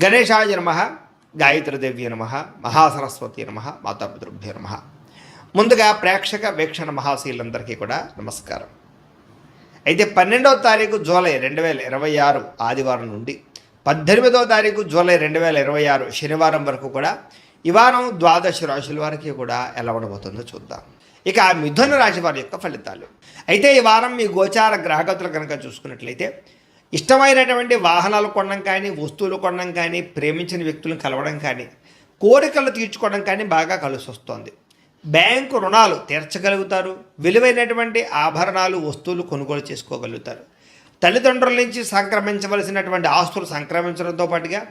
గణేశాయ నమ, గాయత్రీదేవ్య నమ, మహాసరస్వతి నమ, మాతాపితృభ్యో నమ. ముందుగా ప్రేక్షక వీక్షణ మహాశీలందరికీ కూడా నమస్కారం. అయితే 12వ తారీఖు జూలై 2026 ఆదివారం నుండి 18వ తారీఖు జూలై 2026 శనివారం వరకు కూడా ఈ వారం ద్వాదశ రాశుల వారికి కూడా ఎలా ఉండబోతుందో చూద్దాం. ఇక మిథున రాశి వారి యొక్క ఫలితాలు. అయితే ఈ వారం మీ గోచార గ్రహగతులు కనుక చూసుకున్నట్లయితే ఇష్టమైనటువంటి వాహనాలు కొనడం కానీ, వస్తువులు కొనడం కానీ, ప్రేమించిన వ్యక్తులను కలవడం కానీ, కోరికలు తీర్చుకోవడం కానీ బాగా కలిసి వస్తుంది. బ్యాంకు రుణాలు తీర్చగలుగుతారు. విలువైనటువంటి ఆభరణాలు, వస్తువులు కొనుగోలు చేసుకోగలుగుతారు. తల్లిదండ్రుల నుంచి సంక్రమించవలసినటువంటి ఆస్తులు సంక్రమించడంతో పాటుగా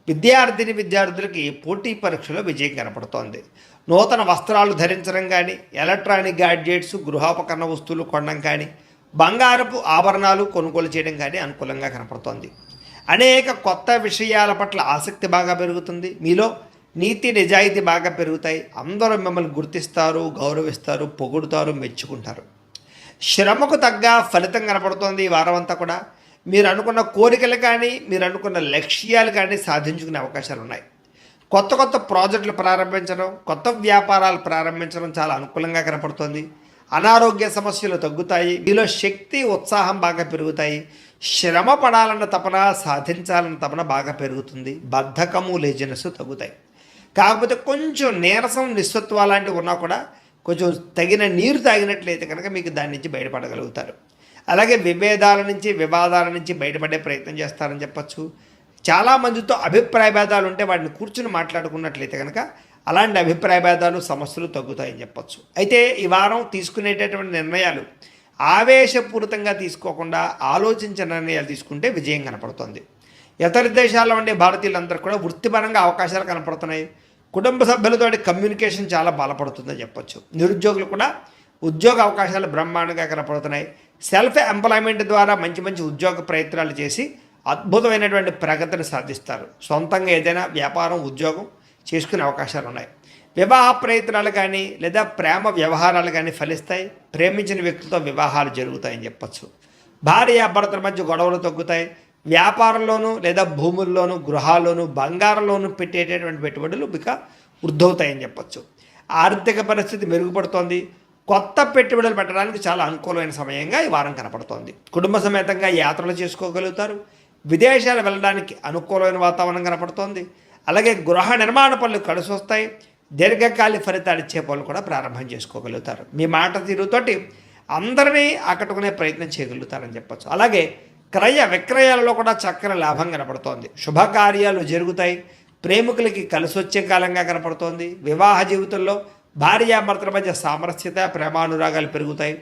విద్యార్థులకి పోటీ పరీక్షలో విజయం కనపడుతోంది. నూతన వస్త్రాలు ధరించడం కానీ, ఎలక్ట్రానిక్ గ్యాడ్జెట్స్, గృహోపకరణ వస్తువులు కొనడం కానీ, బంగారపు ఆభరణాలు కొనుగోలు చేయడం కానీ అనుకూలంగా కనపడుతోంది. అనేక కొత్త విషయాల పట్ల ఆసక్తి బాగా పెరుగుతుంది. మీలో నీతి నిజాయితీ బాగా పెరుగుతాయి. అందరూ మిమ్మల్ని గుర్తిస్తారు, గౌరవిస్తారు, పొగుడుతారు, మెచ్చుకుంటారు. శ్రమకు తగ్గ ఫలితం కనపడుతోంది. ఈ వారం అంతా కూడా మీరు అనుకున్న కోరికలు కానీ, మీరు అనుకున్న లక్ష్యాలు కానీ సాధించుకునే అవకాశాలు ఉన్నాయి. కొత్త కొత్త ప్రాజెక్టులు ప్రారంభించడం, కొత్త వ్యాపారాలు ప్రారంభించడం చాలా అనుకూలంగా కనపడుతోంది. అనారోగ్య సమస్యలు తగ్గుతాయి. మీలో శక్తి, ఉత్సాహం బాగా పెరుగుతాయి. శ్రమ పడాలన్న తపన, సాధించాలన్న తపన బాగా పెరుగుతుంది. బద్ధకము, లేజినెస్ తగ్గుతాయి. కాకపోతే కొంచెం నీరసం, నిస్సత్వ లాంటివి ఉన్నా కూడా కొంచెం తగిన నీరు తాగినట్లయితే కనుక మీకు దాని నుంచి బయటపడగలుగుతారు. అలాగే వివాదాల నుంచి బయటపడే ప్రయత్నం చేస్తారని చెప్పచ్చు. చాలామందితో అభిప్రాయ భేదాలు ఉంటే వాటిని కూర్చుని మాట్లాడుకున్నట్లయితే కనుక అలాంటి అభిప్రాయ భేదాలు, సమస్యలు తగ్గుతాయని చెప్పచ్చు. అయితే ఈ వారం తీసుకునేటటువంటి నిర్ణయాలు ఆవేశపూరితంగా తీసుకోకుండా ఆలోచించిన నిర్ణయాలు తీసుకుంటే విజయం కనపడుతుంది. ఇతర దేశాల్లో ఉండే భారతీయులందరూ కూడా వృత్తిపరంగా అవకాశాలు కనపడుతున్నాయి. కుటుంబ సభ్యులతో కమ్యూనికేషన్ చాలా బలపడుతుందని చెప్పచ్చు. నిరుద్యోగులు కూడా ఉద్యోగ అవకాశాలు బ్రహ్మాండంగా కనపడుతున్నాయి. సెల్ఫ్ ఎంప్లాయ్మెంట్ ద్వారా మంచి మంచి ఉద్యోగ ప్రయత్నాలు చేసి అద్భుతమైనటువంటి ప్రగతిని సాధిస్తారు. సొంతంగా ఏదైనా వ్యాపారం, ఉద్యోగం చేసుకునే అవకాశాలు ఉన్నాయి. వివాహ ప్రయత్నాలు కానీ లేదా ప్రేమ వ్యవహారాలు కానీ ఫలిస్తాయి. ప్రేమించిన వ్యక్తులతో వివాహాలు జరుగుతాయని చెప్పచ్చు. భార్యాభర్తల మధ్య గొడవలు తగ్గుతాయి. వ్యాపారంలోనూ లేదా భూముల్లోనూ, గృహాల్లోనూ, బంగారంలోనూ పెట్టేటటువంటి పెట్టుబడులు ఇక వృద్ధవుతాయని చెప్పచ్చు. ఆర్థిక పరిస్థితి మెరుగుపడుతోంది. కొత్త పెట్టుబడులు పెట్టడానికి చాలా అనుకూలమైన సమయంగా ఈ వారం కనపడుతోంది. కుటుంబ సమేతంగా యాత్రలు చేసుకోగలుగుతారు. విదేశాలు వెళ్ళడానికి అనుకూలమైన వాతావరణం కనపడుతోంది. అలాగే గృహ నిర్మాణ పనులు కలిసి వస్తాయి. దీర్ఘకాలిక ఫలితాలు ఇచ్చే పనులు కూడా ప్రారంభం చేసుకోగలుగుతారు. మీ మాట తీరుతోటి అందరినీ ఆకట్టుకునే ప్రయత్నం చేయగలుగుతారని చెప్పచ్చు. అలాగే క్రయ విక్రయాలలో కూడా చక్కని లాభం కనపడుతోంది. శుభకార్యాలు జరుగుతాయి. ప్రేమికులకి కలిసి వచ్చే కాలంగా కనపడుతోంది. వివాహ జీవితంలో భార్యాభర్తల మధ్య సామరస్యత, ప్రేమానురాగాలు పెరుగుతాయి.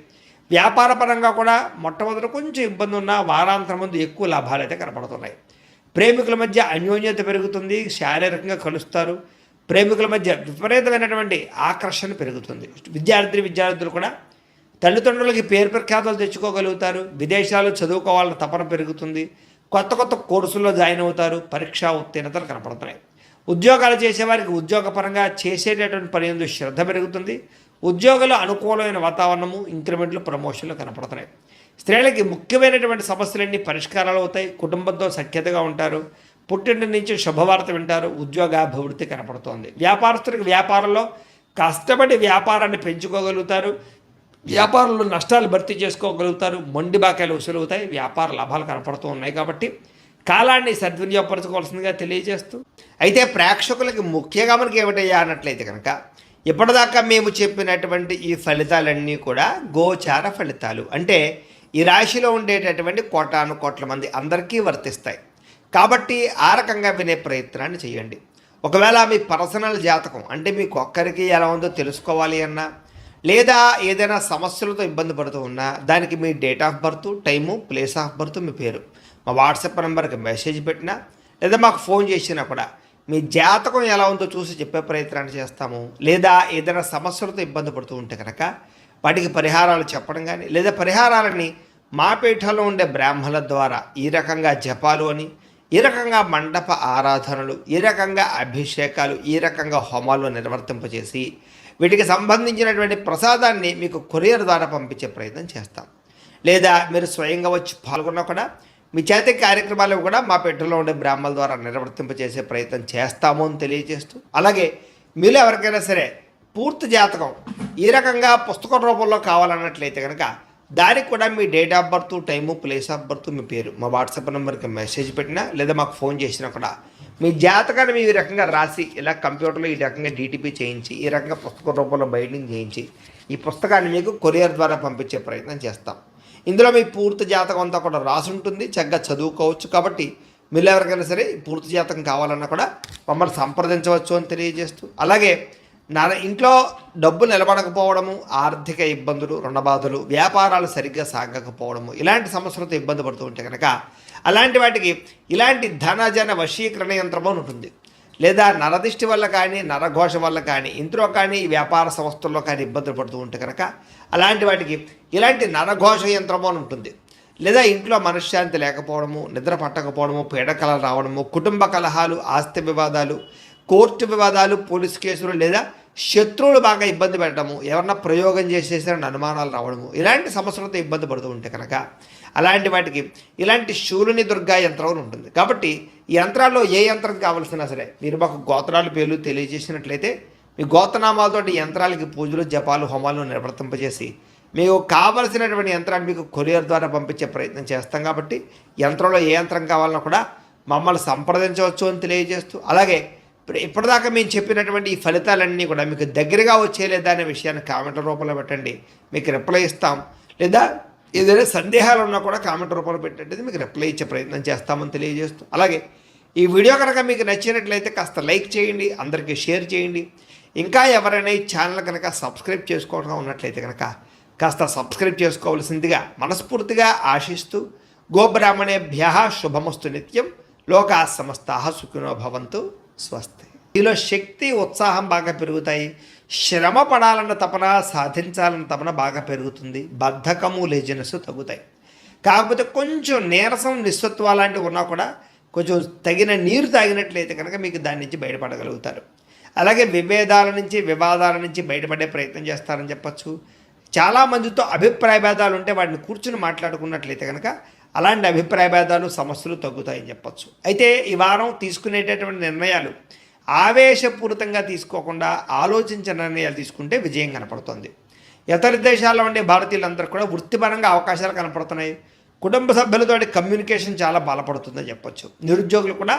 వ్యాపారపరంగా కూడా మొట్టమొదటి కొంచెం ఇబ్బంది ఉన్న వారాంతరం ముందు ఎక్కువ లాభాలు అయితే కనపడుతున్నాయి. ప్రేమికుల మధ్య అన్యోన్యత పెరుగుతుంది. శారీరకంగా కలుస్తారు. ప్రేమికుల మధ్య విపరీతమైనటువంటి ఆకర్షణ పెరుగుతుంది. విద్యార్థులు కూడా తల్లిదండ్రులకి పేరు ప్రఖ్యాతలు తెచ్చుకోగలుగుతారు. విదేశాలు చదువుకోవాలని తపన పెరుగుతుంది. కొత్త కొత్త కోర్సుల్లో జాయిన్ అవుతారు. పరీక్షా ఉత్తీర్ణతలు కనపడుతున్నాయి. ఉద్యోగాలు చేసేవారికి ఉద్యోగపరంగా చేసేటటువంటి పని యందు శ్రద్ధ పెరుగుతుంది. ఉద్యోగులు అనుకూలమైన వాతావరణము, ఇంక్రిమెంట్లు, ప్రమోషన్లు కనపడుతున్నాయి. స్త్రీలకి ముఖ్యమైనటువంటి సమస్యలన్నీ పరిష్కారాలు అవుతాయి. కుటుంబంతో సఖ్యతగా ఉంటారు. పుట్టింటి నుంచి శుభవార్త వింటారు. ఉద్యోగాభివృద్ధి కనపడుతోంది. వ్యాపారస్తులకు వ్యాపారంలో కష్టపడి వ్యాపారాన్ని పెంచుకోగలుగుతారు. వ్యాపారంలో నష్టాలు భర్తీ చేసుకోగలుగుతారు. మొండి బాకాయలు వసూలవుతాయి. వ్యాపార లాభాలు కనపడుతూ ఉన్నాయి. కాబట్టి కాలాన్ని సద్వినియోగపరచుకోవాల్సిందిగా తెలియజేస్తూ, అయితే ప్రేక్షకులకి ముఖ్యంగా మనకి ఏమిటయ్యా అన్నట్లయితే కనుక ఇప్పటిదాకా మేము చెప్పినటువంటి ఈ ఫలితాలన్నీ కూడా గోచార ఫలితాలు. అంటే ఈ రాశిలో ఉండేటటువంటి కోటాను కోట్ల మంది అందరికీ వర్తిస్తాయి. కాబట్టి ఆ రకంగా వినే ప్రయత్నాన్ని చేయండి. ఒకవేళ మీ పర్సనల్ జాతకం అంటే మీకు ఒక్కరికి ఎలా ఉందో తెలుసుకోవాలి అన్నా, లేదా ఏదైనా సమస్యలతో ఇబ్బంది పడుతూ ఉన్నా దానికి మీ date of birth, time, place of birth, మీ పేరు మా వాట్సాప్ నెంబర్కి మెసేజ్ పెట్టినా లేదా మాకు ఫోన్ చేసినా కూడా మీ జాతకం ఎలా ఉందో చూసి చెప్పే ప్రయత్నాన్ని చేస్తాము. లేదా ఏదైనా సమస్యలతో ఇబ్బంది పడుతూ ఉంటే కనుక వాటికి పరిహారాలు చెప్పడం కానీ, లేదా పరిహారాలని మా పీఠంలో ఉండే బ్రాహ్మణుల ద్వారా ఈ రకంగా జపాలు అని, ఈ రకంగా మండప ఆరాధనలు, ఈ రకంగా అభిషేకాలు, ఈ రకంగా హోమాలు నిర్వర్తింపజేసి వీటికి సంబంధించినటువంటి ప్రసాదాన్ని మీకు కొరియర్ ద్వారా పంపించే ప్రయత్నం చేస్తాం. లేదా మీరు స్వయంగా వచ్చి పాల్గొన్నా కూడా మీ చేతి కార్యక్రమాలు కూడా మా పెట్టెలో ఉండే బ్రాహ్మణుల ద్వారా నిర్వర్తింపచేసే ప్రయత్నం చేస్తాము అని తెలియజేస్తూ, అలాగే మీలో ఎవరికైనా సరే పూర్తి జాతకం ఈ రకంగా పుస్తకం రూపంలో కావాలన్నట్లయితే కనుక దానికి కూడా మీ date of birth, time, place of birth, మీ పేరు మా వాట్సాప్ నెంబర్కి మెసేజ్ పెట్టినా లేదా మాకు ఫోన్ చేసినా కూడా మీ జాతకాన్ని మీ ఈ రకంగా రాసి ఇలా కంప్యూటర్లో ఈ రకంగా డీటీపీ చేయించి ఈ రకంగా పుస్తకం రూపంలో బైండింగ్ చేయించి ఈ పుస్తకాన్ని మీకు కొరియర్ ద్వారా పంపించే ప్రయత్నం చేస్తాం. ఇందులో మీ పూర్తి జాతకం అంతా కూడా రాసి ఉంటుంది, చక్కగా చదువుకోవచ్చు. కాబట్టి మీరు ఎవరికైనా సరే పూర్తి జాతకం కావాలన్నా కూడా మమ్మల్ని సంప్రదించవచ్చు అని తెలియజేస్తూ, అలాగే ఇంట్లో డబ్బు నిలబడకపోవడము, ఆర్థిక ఇబ్బందులు, రుణబాధలు, వ్యాపారాలు సరిగ్గా సాగకపోవడము, ఇలాంటి సమస్యలతో ఇబ్బంది పడుతూ ఉంటే కనుక అలాంటి వాటికి ఇలాంటి ధనజన వశీకరణ యంత్రము ఉంటుంది. లేదా నరదిష్టి వల్ల కానీ, నరఘోష వల్ల కానీ, ఇంట్లో కానీ, వ్యాపార సంస్థల్లో కానీ ఇబ్బందులు పడుతూ ఉంటే కనుక అలాంటి వాటికి ఇలాంటి నరఘోష యంత్రము అని ఉంటుంది. లేదా ఇంట్లో మనశ్శాంతి లేకపోవడము, నిద్ర పట్టకపోవడము, పీడకలలు రావడము, కుటుంబ కలహాలు, ఆస్తి వివాదాలు, కోర్టు వివాదాలు, పోలీసు కేసులు, లేదా శత్రువులు బాగా ఇబ్బంది పెట్టడము, ఎవరన్నా ప్రయోగం చేసేసారని అనుమానాలు రావడము, ఇలాంటి సమస్యలతో ఇబ్బంది పడుతూ ఉంటే కనుక అలాంటి వాటికి ఇలాంటి శూలుని దుర్గా యంత్రం ఉంటుంది. కాబట్టి ఈ యంత్రాల్లో ఏ యంత్రం కావాల్సినా సరే మీరు మాకు గోత్రాల పేర్లు తెలియజేసినట్లయితే మీ గోత్రనామాలతో ఈ యంత్రాలకి పూజలు, జపాలు, హోమాలు నిర్వర్తింపజేసి మీకు కావలసినటువంటి యంత్రాన్ని మీకు కొరియర్ ద్వారా పంపించే ప్రయత్నం చేస్తాం. కాబట్టి యంత్రంలో ఏ యంత్రం కావాలన్నా కూడా మమ్మల్ని సంప్రదించవచ్చు అని తెలియజేస్తూ, అలాగే ఇప్పటిదాకా మేము చెప్పినటువంటి ఈ ఫలితాలన్నీ కూడా మీకు దగ్గరగా వచ్చేలేదా అనే విషయాన్ని కామెంట్ల రూపంలో పెట్టండి, మీకు రిప్లై ఇస్తాం. లేదా ఏదైనా సందేహాలు ఉన్నా కూడా కామెంట్ రూపంలో పెట్టండి, మీకు రిప్లై ఇచ్చే ప్రయత్నం చేస్తామని తెలియజేస్తూ, అలాగే ఈ వీడియో కనుక మీకు నచ్చినట్లయితే కాస్త లైక్ చేయండి, అందరికీ షేర్ చేయండి. ఇంకా ఎవరైనా ఈ ఛానల్ కనుక సబ్స్క్రైబ్ చేసుకోవడం ఉన్నట్లయితే కనుక కాస్త సబ్స్క్రైబ్ చేసుకోవాల్సిందిగా మనస్ఫూర్తిగా ఆశిస్తూ, గోబ్రాహ్మణేభ్యః శుభమస్తు నిత్యం, లోకా సమస్తాః సుఖినో భవంతు, స్వస్తి. ఈలో శక్తి, ఉత్సాహం బాగా పెరుగుతాయి. శ్రమ పడాలన్న తపన, సాధించాలన్న తపన బాగా పెరుగుతుంది. బద్ధకము, లేజినెస్ తగ్గుతాయి. కాకపోతే కొంచెం నీరసం, నిస్సత్వ లాంటివి ఉన్నా కూడా కొంచెం తగిన నీరు తాగినట్లయితే కనుక మీకు దాని నుంచి బయటపడగలుగుతారు. అలాగే విభేదాల నుంచి, వివాదాల నుంచి బయటపడే ప్రయత్నం చేస్తారని చెప్పచ్చు. చాలామందితో అభిప్రాయ భేదాలు ఉంటే వాటిని కూర్చుని మాట్లాడుకున్నట్లయితే కనుక అలాంటి అభిప్రాయ భేదాలు, సమస్యలు తగ్గుతాయని చెప్పచ్చు. అయితే ఈ వారం తీసుకునేటటువంటి నిర్ణయాలు ఆవేశపూరితంగా తీసుకోకుండా ఆలోచించిన నిర్ణయాలు తీసుకుంటే విజయం కనపడుతుంది. ఇతర దేశాల్లో ఉండే భారతీయులందరూ కూడా వృత్తిపరంగా అవకాశాలు కనపడుతున్నాయి. కుటుంబ సభ్యులతో కమ్యూనికేషన్ చాలా బలపడుతుందని చెప్పచ్చు. నిరుద్యోగులు కూడా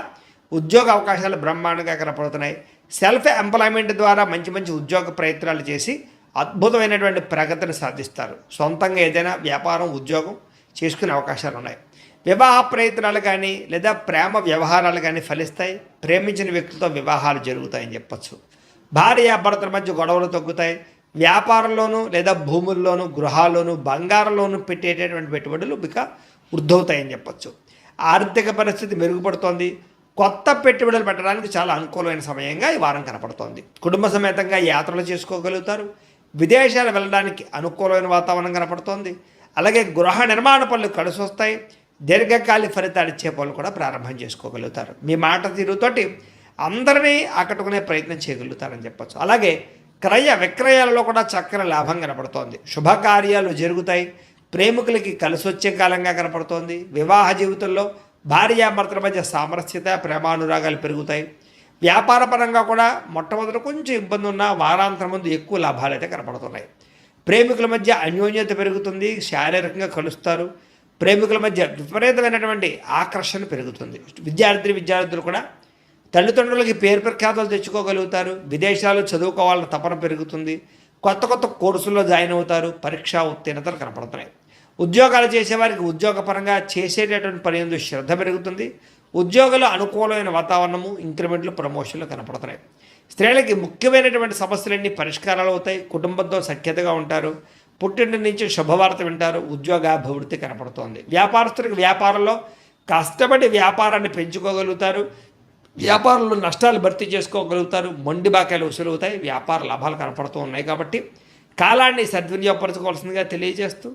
ఉద్యోగ అవకాశాలు బ్రహ్మాండంగా కనపడుతున్నాయి. సెల్ఫ్ ఎంప్లాయ్మెంట్ ద్వారా మంచి మంచి ఉద్యోగ ప్రయత్నాలు చేసి అద్భుతమైనటువంటి ప్రగతిని సాధిస్తారు. సొంతంగా ఏదైనా వ్యాపారం, ఉద్యోగం చేసుకునే అవకాశాలు ఉన్నాయి. వివాహ ప్రయత్నాలు కానీ లేదా ప్రేమ వ్యవహారాలు కానీ ఫలిస్తాయి. ప్రేమించిన వ్యక్తులతో వివాహాలు జరుగుతాయని చెప్పచ్చు. భార్యాభర్తల మధ్య గొడవలు తగ్గుతాయి. వ్యాపారంలోనూ లేదా భూముల్లోనూ, గృహాల్లోనూ, బంగారంలోనూ పెట్టేటటువంటి పెట్టుబడులు ఇక వృద్ధవుతాయని చెప్పచ్చు. ఆర్థిక పరిస్థితి మెరుగుపడుతోంది. కొత్త పెట్టుబడులు పెట్టడానికి చాలా అనుకూలమైన సమయంగా ఈ వారం కనపడుతోంది. కుటుంబ సమేతంగా యాత్రలు చేసుకోగలుగుతారు. విదేశాలు వెళ్ళడానికి అనుకూలమైన వాతావరణం కనపడుతోంది. అలాగే గృహ నిర్మాణ పనులు కలిసి వస్తాయి. దీర్ఘకాలిక ఫలితాలు ఇచ్చే పనులు కూడా ప్రారంభం చేసుకోగలుగుతారు. మీ మాట తీరుతోటి అందరినీ ఆకట్టుకునే ప్రయత్నం చేయగలుగుతారని చెప్పచ్చు. అలాగే క్రయ విక్రయాలలో కూడా చక్కని లాభం కనపడుతోంది. శుభకార్యాలు జరుగుతాయి. ప్రేమికులకి కలిసి వచ్చే కాలంగా కనపడుతోంది. వివాహ జీవితంలో భార్యాభర్తల మధ్య సామరస్యత, ప్రేమానురాగాలు పెరుగుతాయి. వ్యాపార పరంగా కూడా మొట్టమొదటి కొంచెం ఇబ్బంది ఉన్న వారాంతరం ముందు ఎక్కువ లాభాలు అయితే కనపడుతున్నాయి. ప్రేమికుల మధ్య అన్యోన్యత పెరుగుతుంది. శారీరకంగా కలుస్తారు. ప్రేమికుల మధ్య విపరీతమైనటువంటి ఆకర్షణ పెరుగుతుంది. విద్యార్థులు కూడా తల్లిదండ్రులకి పేరు ప్రఖ్యాతలు తెచ్చుకోగలుగుతారు. విదేశాలు చదువుకోవాలన్న తపన పెరుగుతుంది. కొత్త కొత్త కోర్సుల్లో జాయిన్ అవుతారు. పరీక్షా ఉత్తీర్ణతలు కనపడుతున్నాయి. ఉద్యోగాలు చేసేవారికి ఉద్యోగపరంగా చేసేటటువంటి పని యందు శ్రద్ధ పెరుగుతుంది. ఉద్యోగులు అనుకూలమైన వాతావరణము, ఇంక్రిమెంట్లు, ప్రమోషన్లు కనపడుతున్నాయి. స్త్రీలకి ముఖ్యమైనటువంటి సమస్యలన్నీ పరిష్కారాలు అవుతాయి. కుటుంబంతో సఖ్యతగా ఉంటారు. పుట్టింటి నుంచి శుభవార్త వింటారు. ఉద్యోగాభివృద్ధి కనపడుతోంది. వ్యాపారస్తులకు వ్యాపారంలో కష్టపడి వ్యాపారాన్ని పెంచుకోగలుగుతారు. వ్యాపారంలో నష్టాలు భర్తీ చేసుకోగలుగుతారు. మొండి బాకాయలు వసూలవుతాయి. వ్యాపార లాభాలు కనపడుతూ ఉన్నాయి. కాబట్టి కాలాన్ని సద్వినియోగపరచుకోవాల్సిందిగా తెలియజేస్తూ